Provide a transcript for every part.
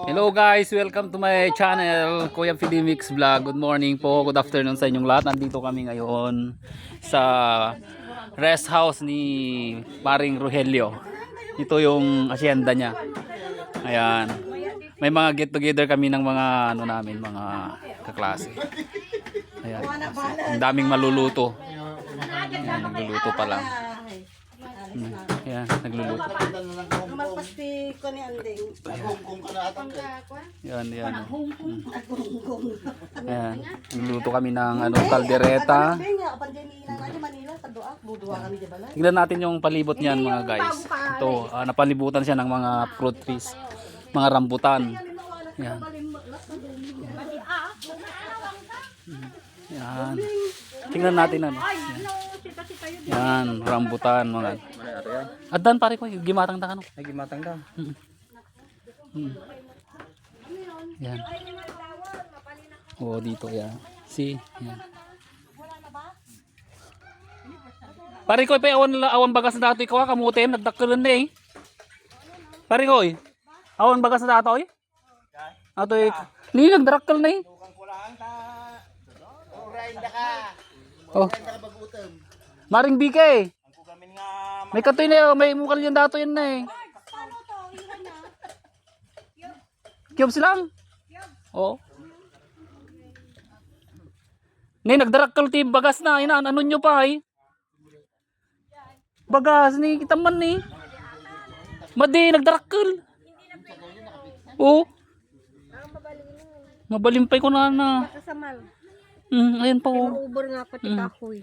Hello guys, welcome to my channel, Kuya Fidimix Vlog. Good morning po, good afternoon sa inyong lahat. Nandito kami ngayon sa rest house ni Paring Rogelio. Ito yung asyenda niya. Ayan. May mga get together kami ng mga mga kaklase. Ayan. Ang daming maluluto. Ayan, nagluluto pa lang. Ayan, nagluluto. Malpasti ko ni Anding. Yan. Ayan, nagluluto kami ng kaldereta. Tignan natin yung palibot niyan mga guys. Ito, napalibutan siya ng mga fruit trees, mga rambutan. Yan. Yan. Tingnan natin ano. Yan, rambutan mga. Adan pare ko, gimatang ta kano. Ay, gimatang daw. Yan. Oh, dito yan. See? Yan. Pare ko, pa awan bagas na dato ikaw kamutin, nagdakkelan na eh. Pare ko, awan bagas na dato eh. Ato eh. Ni nagdakkel na eh. Oh. Maring bike. May katoy na, may mukha yan dato yan na eh. Kiyom silang? Oo. Ni nagdarakkel ti bagas na, ina ano nyo pa eh. Bagas ni kita man ni. Madi nagdarakkel. Oo. Mabalimpay ko na. Kasamal. Ayan pa oh. Uber nga pati kahoy.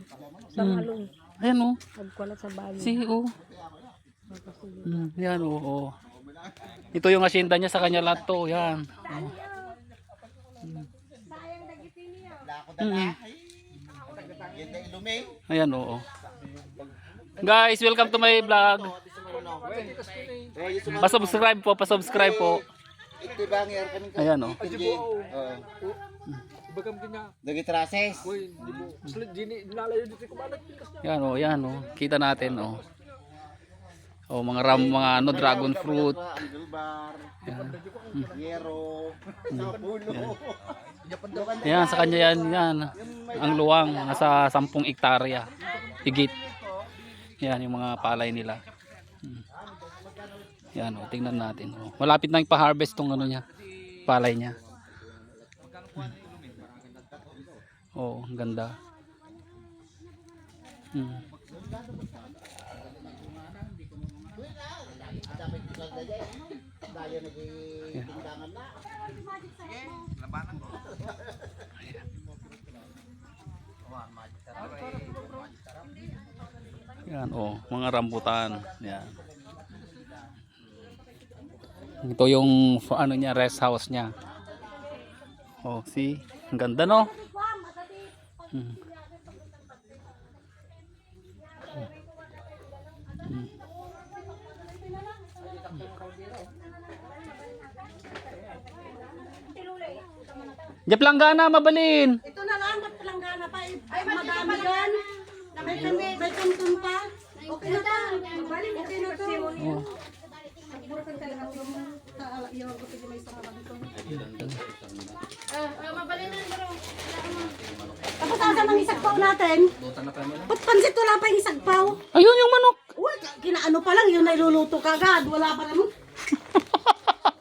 Sa malong. Ayan oh. Nagkulat sa bayo. Si oh. Yan oh. Ito yung asyenda niya sa kanya lahat to. Yan. Ayan oh. Guys, welcome to my vlog. Pa-subscribe po. Ayan oh. Nagitrases. Yan oh. Kita natin oh. Oh, mga dragon fruit. Yero. Yan sa kanya yan. Ang luwang nasa 10 hektarya. Higit. Yan yung mga palay nila. Yan oh, tingnan natin oh. Malapit na ipa-harvest tong ano niya, palay niya. Oh, ang ganda. Yan oh, mga rambutan. Yan. Ito yung ano niya, rest house niya. Oh, see? Ang ganda no? Diyan langgana mabalin. Ito na lang, palanggana pa. Ay, madami yan. May kantun pa. Okay na to. Okay na to. Tapos asan ang isagpaw natin? Ba't pansit wala pa yung isagpaw? Ayun yung manok. Uy, kinaano pa lang, yun nailuluto kagad. Wala pa naman.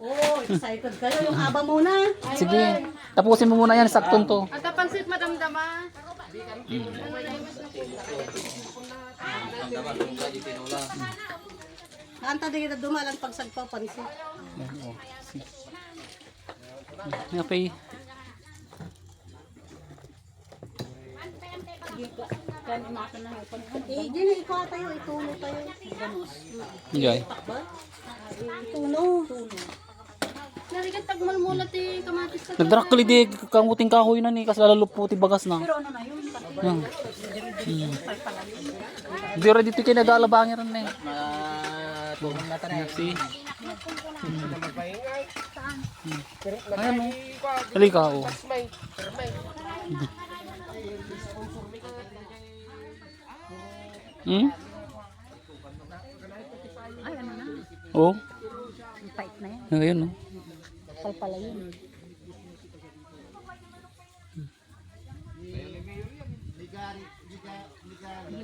Oh, excited kayo. Yung haba muna. Sige, tapusin mo muna yan, saktong to. At pansit madamdama. Naanta din kita dumalang pagsagpaw pansit. Oh, okay. Di na ikaw tayo, itulo tayo. Okay. Itulo. Narigat tagmalmulat eh kamatis ka. Nagdrakkel di kamuting kahoy na ni kasi lalaluputi bagas na. Pero ano na yun? Di ready to kay nagaalabangin ron eh. Matulong na tayo. See? Ayan o. Halika o. Oh. Fight na yan. Ayan o. bakal pala yun.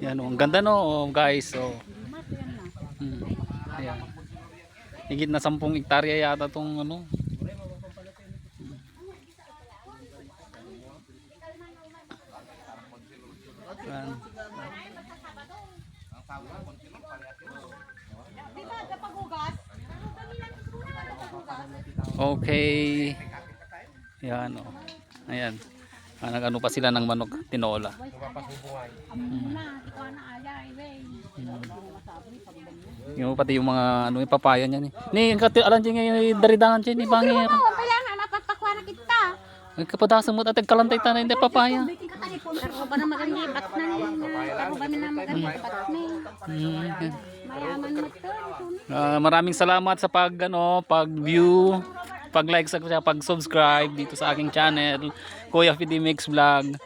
Yan, oh, ang ganda no, oh, guys. So, ayan. Higit na 10 hektarya yata tong ano. Yan. Okay. Yan, oh. Ayan. Nag-ano pa sila ng manok tinola. Yung pati yung mga ano yung papaya niyan eh. Ni alam niyo yung daridangan diyan ni bangir. Kailangan napapakwa na kita. Ay kapadasan mo at kalantay tanay hindi papaya. Karo ba na maganibat na karo ba na maganibat ni. Mayaman mo to. Maraming salamat sa pag-view, pag-like sa pag-subscribe dito sa aking channel, Kuya Fidi Mix Vlog.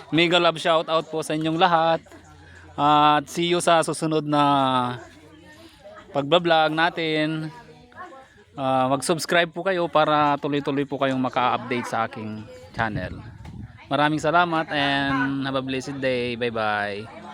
Mega love shout out po sa inyong lahat. At see you sa susunod na pagbablog natin. Mag-subscribe po kayo para tuloy-tuloy po kayong maka-update sa aking channel. Maraming salamat and have a blessed day. Bye bye.